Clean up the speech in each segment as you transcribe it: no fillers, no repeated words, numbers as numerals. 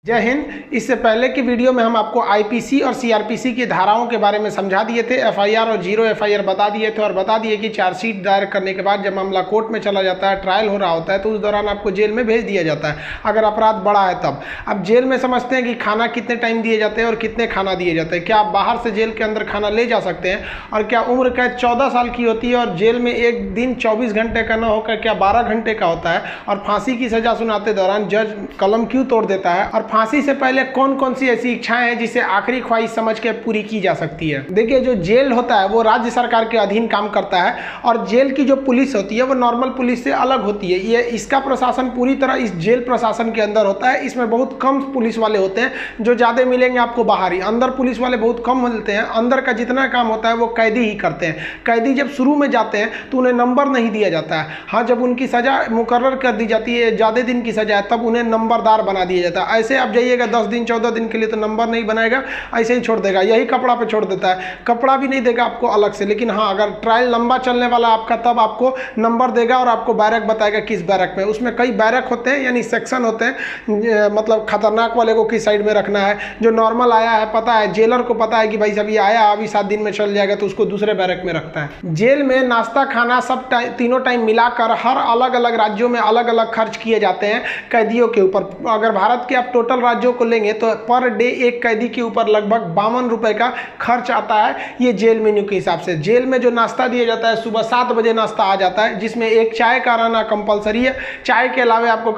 जय हिंद। इससे पहले की वीडियो में हम आपको आईपीसी और सीआरपीसी की धाराओं के बारे में समझा दिए थे। एफआईआर और जीरो एफआईआर बता दिए थे और बता दिए कि चार्जशीट दायर करने के बाद जब मामला कोर्ट में चला जाता है, ट्रायल हो रहा होता है, तो उस दौरान आपको जेल में भेज दिया जाता है अगर अपराध बड़ा है तब। अब जेल में समझते हैं कि खाना कितने टाइम दिए जाते हैं और कितने खाना दिए जाते हैं। क्या आप बाहर से जेल के अंदर खाना ले जा सकते हैं? और क्या उम्र कैद 14 साल की होती है और जेल में एक दिन 24 घंटे का न होकर क्या 12 घंटे का होता है? और फांसी की सजा सुनाते दौरान जज कलम क्यों तोड़ देता है? और फांसी से पहले कौन कौन सी ऐसी इच्छाएं हैं जिसे आखिरी ख्वाहिश समझ के पूरी की जा सकती है? देखिए, जो जेल होता है वो राज्य सरकार के अधीन काम करता है और जेल की जो पुलिस होती है वो नॉर्मल पुलिस से अलग होती है। ये इसका प्रशासन पूरी तरह इस जेल प्रशासन के अंदर होता है। इसमें बहुत कम पुलिस वाले होते हैं, जो ज़्यादा मिलेंगे आपको बाहर ही। अंदर पुलिस वाले बहुत कम मिलते हैं। अंदर का जितना काम होता है वो कैदी ही करते हैं। कैदी जब शुरू में जाते हैं तो उन्हें नंबर नहीं दिया जाता है। हाँ, जब उनकी सजा मुकर्रर कर दी जाती है, ज़्यादा दिन की सजा है, तब उन्हें नंबरदार बना दिया जाता है। ऐसे आप जाइएगा 10 दिन 14 दिन के लिए तो नंबर नहीं बनाएगा, ऐसे ही छोड़ देगा। यही कपड़ा पे छोड़ देता है, कपड़ा भी नहीं देगा आपको अलग से। लेकिन हाँ, अगर ट्रायल लंबा चलने वाला आपका, तब आपको नंबर देगा और आपको बैरक बताएगा किस बैरक में। उसमें कई बैरक होते हैं, यानी सेक्शन होते हैं। मतलब खतरनाक वाले को किस साइड में रखना है, जो नॉर्मल आया है पता है, जेलर को पता है कि भाई सब ये आया अभी 7 दिन में चल जाएगा, तो उसको दूसरे बैरक में रखता है। जेल में नाश्ता खाना सब तीनों टाइम मिलाकर हर अलग अलग राज्यों में अलग अलग खर्च किए जाते हैं कैदियों के ऊपर। अगर भारत के आप टोटल राज्यों को लेंगे तो पर डे एक कैदी के ऊपर लगभग 52 रुपए का खर्च आता है, ये जेल मेन्यू के हिसाब से। जेल में जो नाश्ता दिया जाता है, सुबह 7 बजे नाश्ता आ जाता है, जिसमें एक चाय का रहना कंपलसरी है। चाय के अलावा आपको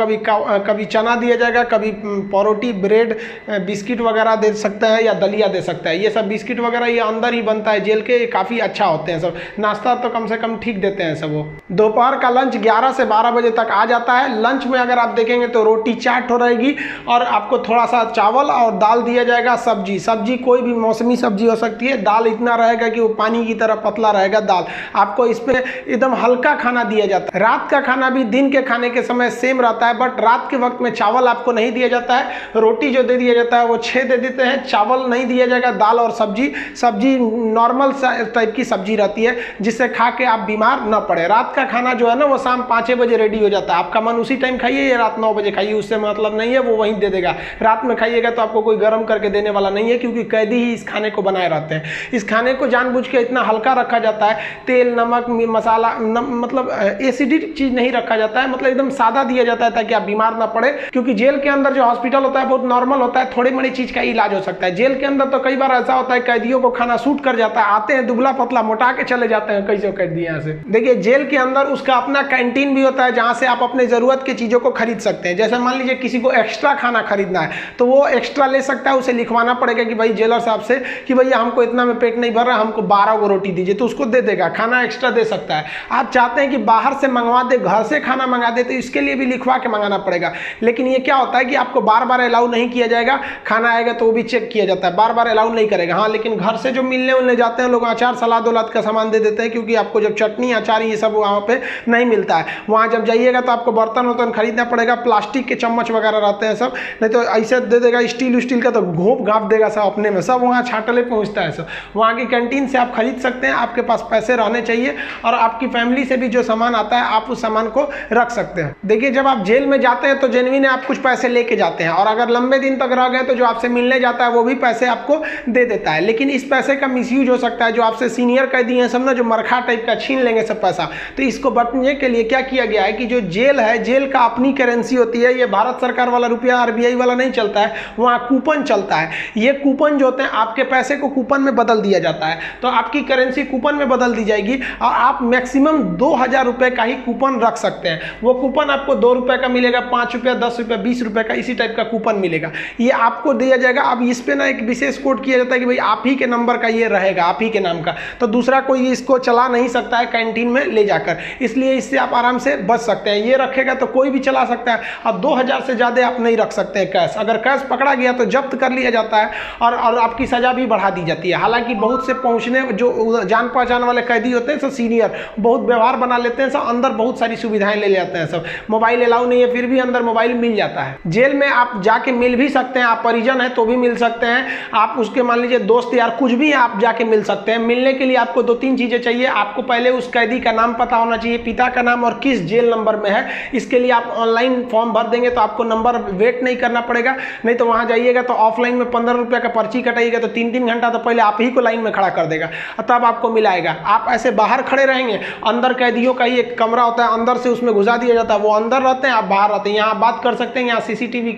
कभी चना दिया जाएगा, कभी परोटी, ब्रेड, बिस्किट वगैरह दे सकता है या दलिया दे सकता है। ये सब बिस्किट वगैरह ये अंदर ही बनता है जेल के, काफ़ी अच्छा होते हैं सब। नाश्ता तो कम से कम ठीक देते हैं सब। वो दोपहर का लंच 11 से 12 बजे तक आ जाता है। लंच में अगर आप देखेंगे तो रोटी चाट हो रहेगी और आपको थोड़ा सा चावल और दाल दिया जाएगा। सब्जी कोई भी मौसमी सब्जी हो सकती है। दाल इतना रहेगा कि वो पानी की तरह पतला रहेगा दाल। आपको इसमें एकदम हल्का खाना दिया जाता है। रात का खाना भी दिन के खाने के समय सेम रहता है, बट रात के वक्त में चावल आपको नहीं दिया जाता है। रोटी जो दे दिया जाता है वो 6 दे देते हैं, चावल नहीं दिया जाएगा। दाल और सब्जी नॉर्मल टाइप की सब्जी रहती है, जिससे खा के आप बीमार न पड़े। रात का खाना जो है ना वो शाम 5 बजे रेडी हो जाता है। आपका मन उसी टाइम खाइए या रात 9 बजे खाइए, उससे मतलब नहीं है, वो वहीं दे देगा। रात में खाइएगा तो आपको कोई गर्म करके देने वाला नहीं है, क्योंकि कैदी ही इस खाने को बनाए रहते हैं। इस खाने को जानबूझ के इतना हल्का रखा जाता है, तेल नमक मसाला मतलब एसिडिक चीज नहीं रखा जाता है, मतलब एकदम सादा दिया जाता है ताकि आप बीमार ना पड़े। क्योंकि जेल के अंदर जो हॉस्पिटल होता है बहुत नॉर्मल होता है, थोड़ी बड़ी चीज का इलाज हो सकता है। जेल के अंदर तो कई बार ऐसा होता है कैदियों को खाना सूट कर जाता है, आते हैं दुबला पतला मोटा के चले जाते हैं कैसे कैदी यहाँ से। देखिए, जेल के अंदर उसका अपना कैंटीन भी होता है, जहाँ से आप अपने जरूरत की चीजों को खरीद सकते हैं। जैसे मान लीजिए किसी को एक्स्ट्रा खाना खरीदना है तो वो एक्स्ट्रा ले सकता है, उसे लिखवाना पड़ेगा कि भाई जेलर साहब से कि भैया हमको इतना में पेट नहीं भर रहा, हमको 12 को रोटी दीजिए, तो उसको दे देगा, खाना एक्स्ट्रा दे सकता है। आप चाहते हैं कि बाहर से मंगवा दे, घर से खाना मंगा दे, तो इसके लिए भी लिखवा के मंगाना पड़ेगा। लेकिन ये क्या होता है कि आपको बार बार अलाउ नहीं किया जाएगा। खाना आएगा तो वो भी चेक किया जाता है, बार बार अलाउ नहीं करेगा। हाँ, लेकिन घर से जो मिलने उलने जाते हैं लोग, अचार सलाद उलाद का सामान दे देते हैं, क्योंकि आपको जब चटनी अचार ये सब वहाँ पे नहीं मिलता है। वहाँ जब जाइएगा तो आपको बर्तन वर्तन खरीदना पड़ेगा, प्लास्टिक के चम्मच वगैरह रहते हैं सब, नहीं तो ऐसे दे देगा स्टील का, तो घोंप घाप देगा सब अपने में, सब वहाँ छाटले पहुँचता है सब। वहाँ की कैंटीन से आप खरीद सकते हैं, आपके पास पैसे रहने चाहिए, और आपकी फैमिली से भी जो सामान आता है आप उस सामान को रख सकते हैं। देखिए, जब आप जेल में जाते हैं तो जेन्युइन आप कुछ पैसे लेके जाते हैं, और अगर लंबे दिन तक रह गए तो जो आपसे मिलने जाता है वो भी पैसे आपको दे देता है। लेकिन इस पैसे का मिसयूज हो सकता है। जो आपसे सीनियर कैदी हैं सब ना, जो मरखा टाइप का छीन लेंगे सब पैसा। तो इसको बचने के लिए क्या किया गया है कि जो जेल है, जेल का अपनी करेंसी होती है। ये भारत सरकार वाला रुपया आरबीआई वाला नहीं चलता है, वहाँ कूपन चलता है। ये कूपन जो होते हैं, आपके पैसे को कूपन में बदल दिया जाता है, तो आपकी करेंसी कूपन में बदल दी जाएगी और आप मैक्सिमम 2000 रुपए का ही कूपन रख सकते हैं। वो कूपन आपको 2 रुपए का मिलेगा, 5 रुपया, 10 रुपया, 20 रुपए का, इसी टाइप का कूपन मिलेगा। ये आपको दिया जाएगा। अब इस पे ना एक विशेष कोड किया जाता है कि भाई आप ही के नंबर का ये रहेगा, आप ही के नाम का, तो दूसरा कोई इसको चला नहीं सकता है कैंटीन में ले जाकर। इसलिए इससे आप आराम से बच सकते हैं। ये रखेगा तो कोई भी चला सकता है, और 2000 से ज़्यादा आप नहीं रख सकते हैं कैश। अगर कैश पकड़ा गया तो जब्त कर लिया जाता है और आपकी सज़ा भी बढ़ा दी जाती है। हालांकि बहुत से पहुंचने जो जान पहचान वाले कैदी होते हैं सब सीनियर, बहुत व्यवहार बना लेते हैं सब, अंदर बहुत सारी सुविधाएं ले जाते हैं सब। मोबाइल अलाउ नहीं है, फिर भी अंदर मोबाइल मिल जाता है। जेल में आप जाके मिल भी सकते हैं, आप परिजन हैं तो भी मिल सकते हैं, आप उसके मान लीजिए दोस्त यार कुछ भी आप जाके मिल सकते हैं। मिलने के लिए आपको 2-3 चीज़ें चाहिए। आपको पहले उस कैदी का नाम पता होना चाहिए, पिता का नाम और किस जेल नंबर में है। इसके लिए आप ऑनलाइन फॉर्म भर देंगे तो आपको नंबर वेट नहीं करना करना पड़ेगा, नहीं तो वहाँ जाइएगा तो ऑफलाइन में 15 रुपये का पर्ची कटाइएगा तो 3-3 घंटा तो पहले आप ही को लाइन में खड़ा कर देगा और तब आपको मिलाएगा। आप ऐसे बाहर खड़े रहेंगे, अंदर कैदियों का ही एक कमरा होता है, अंदर से उसमें घुसा दिया जाता है, वो अंदर रहते हैं, आप बाहर रहते हैं। यहाँ आप बात कर सकते हैं, यहाँ CCTV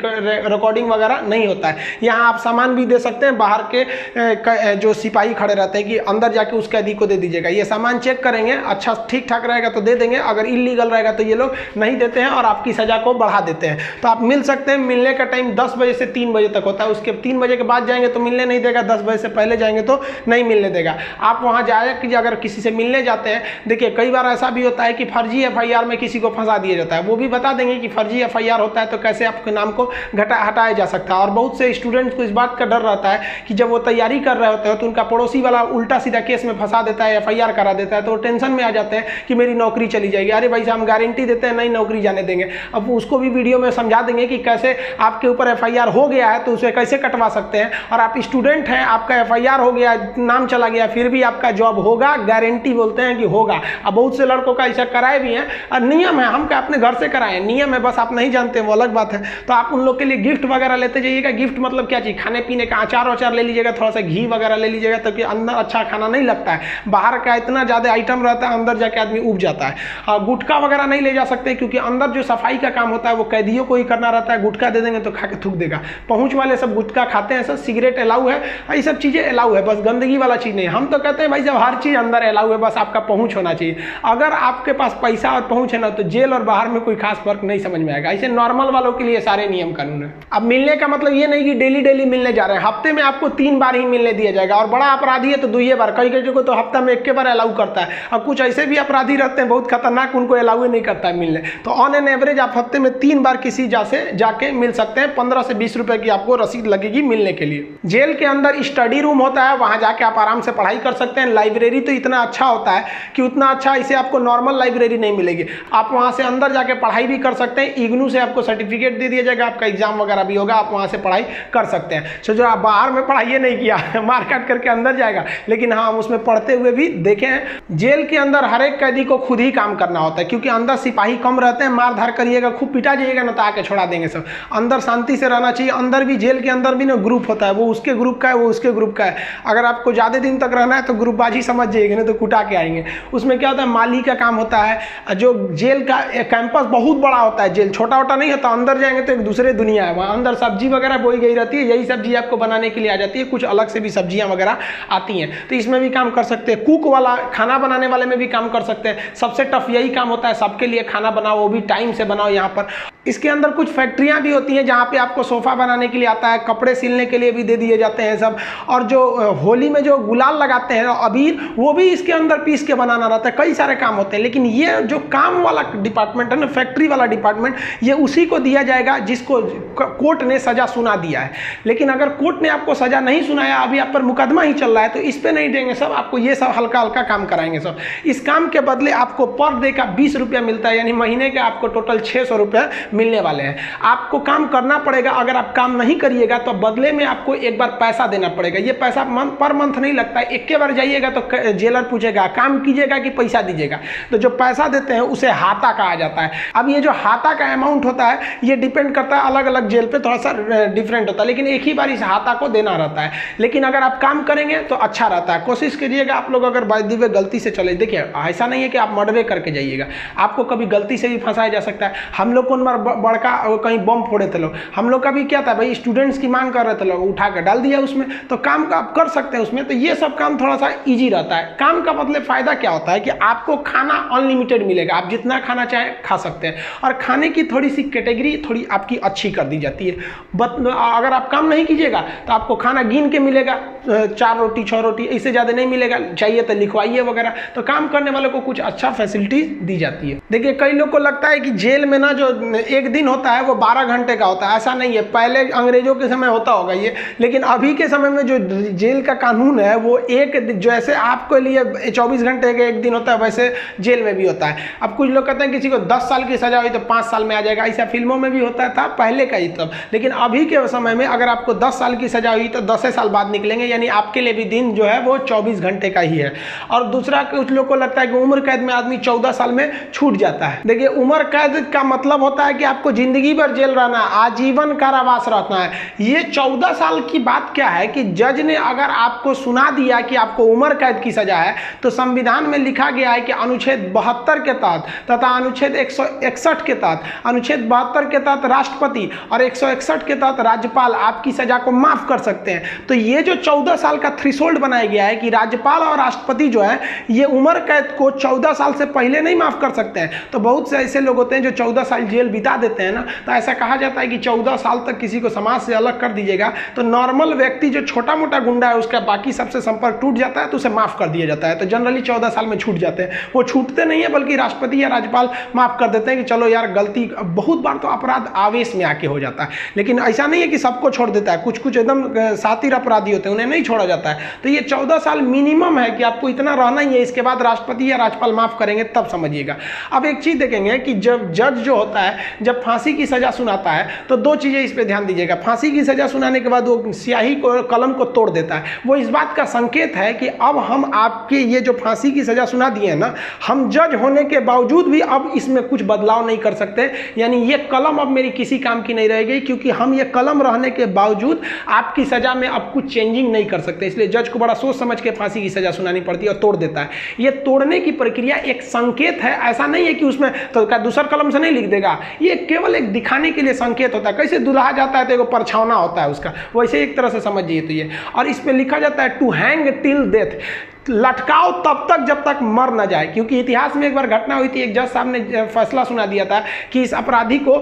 रिकॉर्डिंग वगैरह नहीं होता है। यहाँ आप सामान भी दे सकते हैं, बाहर के जो सिपाही खड़े रहते हैं कि अंदर जाके उस कैदी को दे दीजिएगा, ये सामान चेक करेंगे, अच्छा ठीक ठाक रहेगा तो दे देंगे, अगर इलीगल रहेगा तो ये लोग नहीं देते हैं और आपकी सजा को बढ़ा देते हैं। तो आप मिल सकते हैं। मिलने का टाइम 10 बजे से 3 बजे तक होता है, उसके 3 बजे के बाद जाएंगे तो मिलने नहीं देगा, 10 बजे से पहले जाएंगे तो नहीं मिलने देगा। आप वहाँ जाए कि अगर किसी से मिलने जाते हैं, देखिए कई बार ऐसा भी होता है कि फर्जी FIR में किसी को फंसा दिया जाता है, वो भी बता देंगे कि फर्जी FIR होता है तो कैसे आपके नाम को हटाया जा सकता है। और बहुत से स्टूडेंट्स को इस बात का डर रहता है कि जब वो तैयारी कर रहे होते हैं तो उनका पड़ोसी वाला उल्टा सीधा केस में फंसा देता है, FIR करा देता है, तो वो टेंशन में आ जाते हैं कि मेरी नौकरी चली जाएगी। अरे भाई हम गारंटी देते हैं नहीं नौकरी जाने देंगे। अब उसको भी वीडियो में समझा देंगे कि कैसे आपके ऊपर FIR हो गया है तो उसे कैसे कटवा सकते हैं, और आप स्टूडेंट हैं, आपका FIR हो गया, नाम चला गया, फिर भी आपका जॉब होगा, गारंटी बोलते हैं कि होगा। अब बहुत से लड़कों का ऐसा कराए भी हैं, और नियम है, हम क्या अपने घर से कराएं, नियम है, बस आप नहीं जानते वो अलग बात है। तो आप उन लोग के लिए गिफ्ट वगैरह लेते जाइएगा। गिफ्ट मतलब क्या चीज़, खाने पीने का अचार ले लीजिएगा, थोड़ा सा घी वगैरह ले लीजिएगा, ताकि अंदर अच्छा खाना नहीं लगता है, बाहर का इतना ज़्यादा आइटम रहता है, अंदर जाके आदमी उब जाता है। गुटखा वगैरह नहीं ले जा सकते क्योंकि अंदर जो सफाई का काम होता है वो कैदियों को ही करना रहता है। गुटखा दे देंगे तो खा के थूक देगा। पहुंच वाले सब गुटखा खाते हैं, सब सिगरेट अलाउ है, ये सब चीज़ें अलाउ है, बस गंदगी वाला चीज़ नहीं। हम तो कहते हैं भाई जब हर चीज़ अंदर अलाउ है, बस आपका पहुंच होना चाहिए। अगर आपके पास पैसा और पहुंच है ना तो जेल और बाहर में कोई खास फर्क नहीं समझ में आएगा। ऐसे नॉर्मल वालों के लिए सारे नियम कानून है। अब मिलने का मतलब ये नहीं कि डेली मिलने जा रहे हैं, हफ्ते में आपको 3 बार ही मिलने दिया जाएगा, और बड़ा अपराधी है तो 2 बार, कई को तो हफ्ता में 1 बार अलाउ करता है। अब कुछ ऐसे भी अपराधी रहते हैं बहुत खतरनाक, उनको अलाउ ही नहीं करता है मिलने। तो ऑन एन एवरेज आप हफ्ते में 3 बार किसी जाके मिल सकते हैं। 15 से 20 रुपए की आपको रसीद लगेगी मिलने के लिए। जेल के अंदर स्टडी रूम होता है, वहां जाके आप आराम से पढ़ाई कर सकते हैं। लाइब्रेरी तो इतना अच्छा होता है कि उतना अच्छा इसे आपको नॉर्मल लाइब्रेरी नहीं मिलेगी। आप वहां से अंदर जाके पढ़ाई भी कर सकते हैं। इग्नू से आपको सर्टिफिकेट दे दिया जाएगा, आपका एग्जाम वगैरह भी होगा, आप वहां से पढ़ाई कर सकते हैं। सो जो आप बाहर में पढ़ाई नहीं किया मार काट करके अंदर जाएगा, लेकिन हाँ हम उसमें पढ़ते हुए भी देखे हैं। जेल के अंदर हर एक कैदी को खुद ही काम करना होता है, क्योंकि अंदर सिपाही कम रहते हैं, मार धार करिएगा, खूब पिटा जाइएगा ना तो आके छोड़ा देंगे सब। अंदर शांति से रहना चाहिए। अंदर भी जेल के अंदर भी ना ग्रुप होता है, वो उसके ग्रुप का है, वो उसके ग्रुप का है। अगर आपको ज़्यादा दिन तक रहना है तो ग्रुपबाजी समझ जाइएगा, नहीं तो कुटा के आएंगे। उसमें क्या होता है, माली का काम होता है। जो जेल का कैंपस बहुत बड़ा होता है, जेल छोटा छोटा नहीं होता। अंदर जाएंगे तो एक दूसरे दुनिया है, वहाँ अंदर सब्जी वगैरह बोई गई रहती है, यही सब्जी आपको बनाने के लिए आ जाती है, कुछ अलग से भी सब्जियाँ वगैरह आती हैं, तो इसमें भी काम कर सकते हैं। कुक वाला खाना बनाने वाले में भी काम कर सकते हैं। सबसे टफ यही काम होता है, सबके लिए खाना बनाओ, वो भी टाइम से बनाओ। यहाँ पर इसके अंदर कुछ फैक्ट्रियाँ भी होती हैं जहाँ पे आपको सोफ़ा बनाने के लिए आता है, कपड़े सिलने के लिए भी दे दिए जाते हैं सब। और जो होली में जो गुलाल लगाते हैं अबीर, वो भी इसके अंदर पीस के बनाना रहता है। कई सारे काम होते हैं, लेकिन ये जो काम वाला डिपार्टमेंट है ना, फैक्ट्री वाला डिपार्टमेंट, ये उसी को दिया जाएगा जिसको कोर्ट ने सजा सुना दिया है। लेकिन अगर कोर्ट ने आपको सजा नहीं सुनाया, अभी आप पर मुकदमा ही चल रहा है, तो इस पर नहीं देंगे सब, आपको ये सब हल्का हल्का काम कराएंगे सब। इस काम के बदले आपको पर डे का 20 रुपया मिलता है, यानी महीने के आपको टोटल 600 रुपये मिलने वाले हैं। आपको काम करना पड़ेगा, अगर आप काम नहीं करिएगा तो बदले में आपको एक बार पैसा देना पड़ेगा। ये पैसा पर मंथ नहीं लगता है, एक बार जाइएगा तो जेलर पूछेगा काम कीजिएगा कि पैसा दीजिएगा, तो जो पैसा देते हैं उसे हाता कहा जाता है। अब ये जो हाता का अमाउंट होता है ये डिपेंड करता है, अलग अलग जेल पे थोड़ा सा डिफरेंट होता है, लेकिन एक ही बार इस हाता को देना रहता है। लेकिन अगर आप काम करेंगे तो अच्छा रहता है। कोशिश करिएगा आप लोग अगर बाय द वे गलती से चले, देखिए ऐसा नहीं है कि आप मर्डर करके जाइएगा, आपको कभी गलती से भी फंसाया जा सकता है। हम लोग को बड़का कहीं बम फोड़े थे लोग, हम लोग का भी क्या था भाई, स्टूडेंट्स की मांग कर रहे थे लोग, उठा कर डाल दिया उसमें, तो काम का आप कर सकते हैं उसमें। तो ये सब काम थोड़ा सा इजी रहता है। काम का मतलब फायदा क्या होता है कि आपको खाना अनलिमिटेड मिलेगा, आप जितना खाना चाहें खा सकते हैं, और खाने की थोड़ी सी कैटेगरी थोड़ी आपकी अच्छी कर दी जाती है। अगर आप काम नहीं कीजिएगा तो आपको खाना गिन के मिलेगा, 4 रोटी 6 रोटी, इससे ज़्यादा नहीं मिलेगा, चाहिए तो लिखवाइए वगैरह। तो काम करने वालों को कुछ अच्छा फैसिलिटीज दी जाती है। देखिए कई लोग को लगता है कि जेल में ना जो एक दिन होता है वो 12 घंटे का होता है, ऐसा नहीं है। पहले अंग्रेजों के समय होता होगा ये, लेकिन अभी के समय में जो जेल का कानून है वो जैसे आपके लिए 24 घंटे का एक दिन होता है, वैसे जेल में भी होता है। अब कुछ लोग कहते हैं किसी को 10 साल की सजा हुई तो 5 साल में आ जाएगा, ऐसा फिल्मों में भी होता था पहले का ही तब। लेकिन अभी के समय में अगर आपको 10 साल की सजा हुई तो 10 साल बाद निकलेंगे, यानी आपके लिए भी दिन जो है वो 24 घंटे का ही है। और दूसरा कुछ लोग को लगता है कि उम्र कैद में आदमी 14 साल में छूट जाता है। देखिए उम्र कैद का मतलब होता है कि आपको जिंदगी भर जेल रहना, आजीवन कारावास रहना है। ये 14 साल की बात क्या है कि जज ने अगर आपको सुना दिया कि आपको उम्र कैद की सजा है, तो संविधान में लिखा गया है कि अनुच्छेद 72 के तहत तथा अनुच्छेद 161 के तहत, अनुच्छेद 72 के तहत राष्ट्रपति और 161 के तहत राज्यपाल आपकी सजा को माफ कर सकते हैं। तो ये जो 14 साल का थ्रेशोल्ड बनाया गया है कि राज्यपाल और राष्ट्रपति जो है ये उम्र कैद को 14 साल से पहले नहीं माफ कर सकते हैं। तो बहुत से ऐसे लोग होते हैं जो 14 साल जेल बिता देते हैं ना, तो ऐसा कहा जाता है कि 14 साल तक किसी को समाज से अलग कर दीजिएगा तो नॉर्मल व्यक्ति जो छोटा मोटा गुंडा है उसका बाकी सबसे संपर्क टूट जाता है तो उसे माफ कर दिया जाता है। तो जनरली 14 साल में छूट जाते हैं। वो छूटते नहीं है बल्कि राष्ट्रपति या राज्यपाल माफ कर देते हैं कि चलो यार गलती, बहुत बार तो अपराध आवेश में आके हो जाता है, लेकिन ऐसा नहीं है कि सबको छोड़ देता है। कुछ कुछ एकदम सातिर अपराधी होते हैं, उन्हें नहीं छोड़ा जाता है। तो ये 14 साल मिनिमम है कि आपको इतना रहना ही है, इसके बाद राष्ट्रपति या राज्यपाल माफ करेंगे तब समझिएगा। अब एक चीज देखेंगे कि जब जज जो होता है जब फांसी की सजा सुनाता है तो दो चीजें इस पे ध्यान दीजिएगा। फांसी की सजा सुनाने के बाद वो स्याही को, कलम को तोड़ देता है। वो इस बात का संकेत है कि अब हम आपके ये जो फांसी की सजा सुना दिए हैं ना, हम जज होने के बावजूद भी अब इसमें कुछ बदलाव नहीं कर सकते। यानी ये कलम अब मेरी किसी काम की नहीं रहेगी, क्योंकि हम ये कलम रहने के बावजूद आपकी सजा में अब कुछ चेंजिंग नहीं कर सकते। इसलिए जज को बड़ा सोच समझ के फांसी की सजा सुनानी पड़ती है और तोड़ देता है। ये तोड़ने की प्रक्रिया एक संकेत है, ऐसा नहीं है कि उसमें तो दूसरा कलम से नहीं लिख देगा। ये केवल एक दिखाने के लिए संकेत होता है। कैसे दुल्हा जाता है तो एक परछावना होता है उसका, वैसे एक तरह से समझिए तो ये। और इस पे लिखा जाता है टू हैंग टिल डेथ, लटकाओ तब तक जब तक मर न जाए। क्योंकि इतिहास में एक बार घटना हुई थी, एक जज साहब ने फैसला सुना दिया था कि इस अपराधी को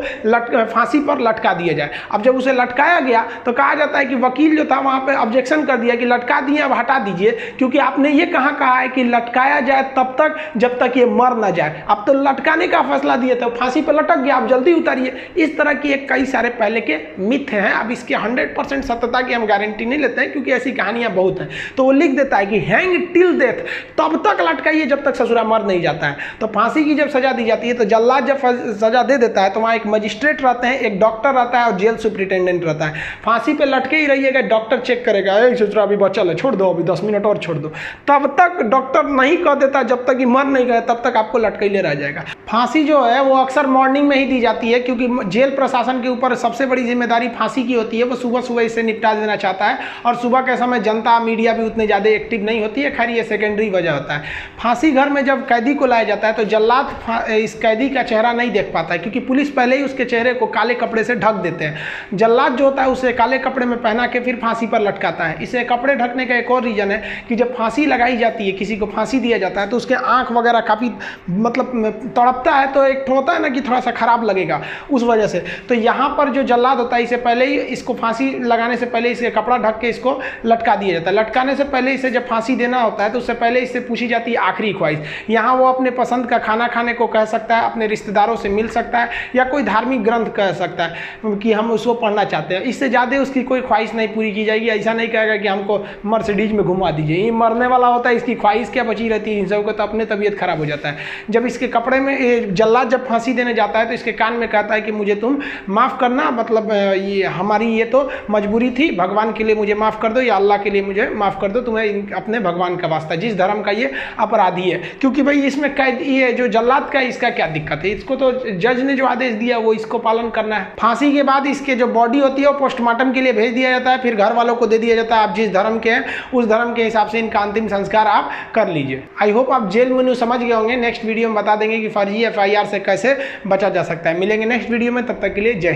फांसी पर लटका दिया जाए। अब जब उसे लटकाया गया तो कहा जाता है कि वकील जो था वहां पे ऑब्जेक्शन कर दिया कि लटका दिए, अब हटा दीजिए, क्योंकि आपने ये कहा है कि लटकाया जाए तब तक जब तक ये मर न जाए। अब तो लटकाने का फैसला दिए थे, फांसी पर लटक गया, आप जल्दी उतारिए। इस तरह की एक कई सारे पहले के मिथ हैं। अब इसके 100% सत्यता की हम गारंटी नहीं लेते हैं, क्योंकि ऐसी कहानियां बहुत हैं। तो वो लिख देता है कि हैंग टिल डेथ, तब तक लटकाइए जब तक ससुरा मर नहीं जाता है। तो फांसी की जब सजा दी जाती है तो जल्लाद जब सजा दे देता है तो वहां एक मजिस्ट्रेट रहते हैं, एक डॉक्टर रहता है और जेल सुप्रिटेंडेंट रहता है। फांसी पे लटके ही रहिएगा, डॉक्टर चेक करेगा, ससुरा अभी बचल है, छोड़ दो, अभी 10 मिनट और छोड़ दो। तब तक डॉक्टर नहीं कह देता, जब तक कि मर नहीं गए तब तक आपको लटकैले रह जाएगा। फांसी जो है वो अक्सर मॉर्निंग में ही दी जाती है, क्योंकि जेल प्रशासन के ऊपर सबसे बड़ी जिम्मेदारी फांसी की होती है। वो सुबह सुबह इसे निपटा देना चाहता है, और सुबह के समय जनता मीडिया भी उतने ज़्यादा एक्टिव नहीं होती है। खैर ये सेकेंडरी वजह होता है। फांसी घर में जब कैदी को लाया जाता है तो जल्लाद इस कैदी का चेहरा नहीं देख पाता है, क्योंकि पुलिस पहले ही उसके चेहरे को काले कपड़े से ढक देते हैं। जल्लाद जो होता है उसे काले कपड़े में पहना के फिर फांसी पर लटकाता है। इसे कपड़े ढकने का एक और रीजन है कि जब फांसी लगाई जाती है, किसी को फांसी दिया जाता है, तो उसके आंख वगैरह काफ़ी मतलब तड़पता है, तो एक होता है ना कि थोड़ा सा खराब लगेगा उस वजह से। तो यहाँ पर जो जल्लाद होता है इसे पहले ही, इसको फांसी लगाने से पहले इसे कपड़ा ढक के इसको लटका दिया जाता है। लटकाने से पहले इसे जब फांसी देना होता है तो उससे पहले इससे पूछी जाती है आखिरी ख्वाहिश। यहाँ वो अपने पसंद का खाना खाने को कह सकता है, अपने रिश्तेदारों से मिल सकता है, या कोई धार्मिक ग्रंथ कह सकता है कि हम उसको पढ़ना चाहते हैं। इससे ज़्यादा उसकी कोई ख्वाहिश नहीं पूरी की जाएगी। ऐसा नहीं कहेगा कि हमको मर्सिडीज में घुमा दीजिए, ये मरने वाला होता है, इसकी ख्वाहिश क्या बची रहती है। इन सबको तो अपने तबीयत खराब हो जाता है। जब इसके कपड़े में जल्लाद जब फांसी देने जाता है तो इसके कान में कहता है कि मुझे तुम माफ़ करना, मतलब ये हमारी ये तो मजबूरी थी, भगवान के लिए मुझे माफ़ कर दो, या अल्लाह के लिए मुझे माफ़ कर दो, तुम्हें अपने भगवान का वास्ता, जिस धर्म का ये अपराधी है। क्योंकि भाई इसमें कैद, ये जो जल्लाद का, इसका क्या दिक्कत है, इसको तो जज ने जो आदेश दिया वो इसको पालन करना है। फांसी के बाद इसके जो बॉडी होती है वो पोस्टमार्टम के लिए भेज दिया जाता है, फिर घर वालों को दे दिया जाता है। आप जिस धर्म के हैं उस धर्म के हिसाब से इनका अंतिम संस्कार आप कर लीजिए। आई होप आप जेल मेनू समझ गए होंगे। नेक्स्ट वीडियो में बता देंगे कि फर्जी FIR से कैसे बचा जा सकता है। मिलेंगे नेक्स्ट वीडियो में, तब तक के लिए जय।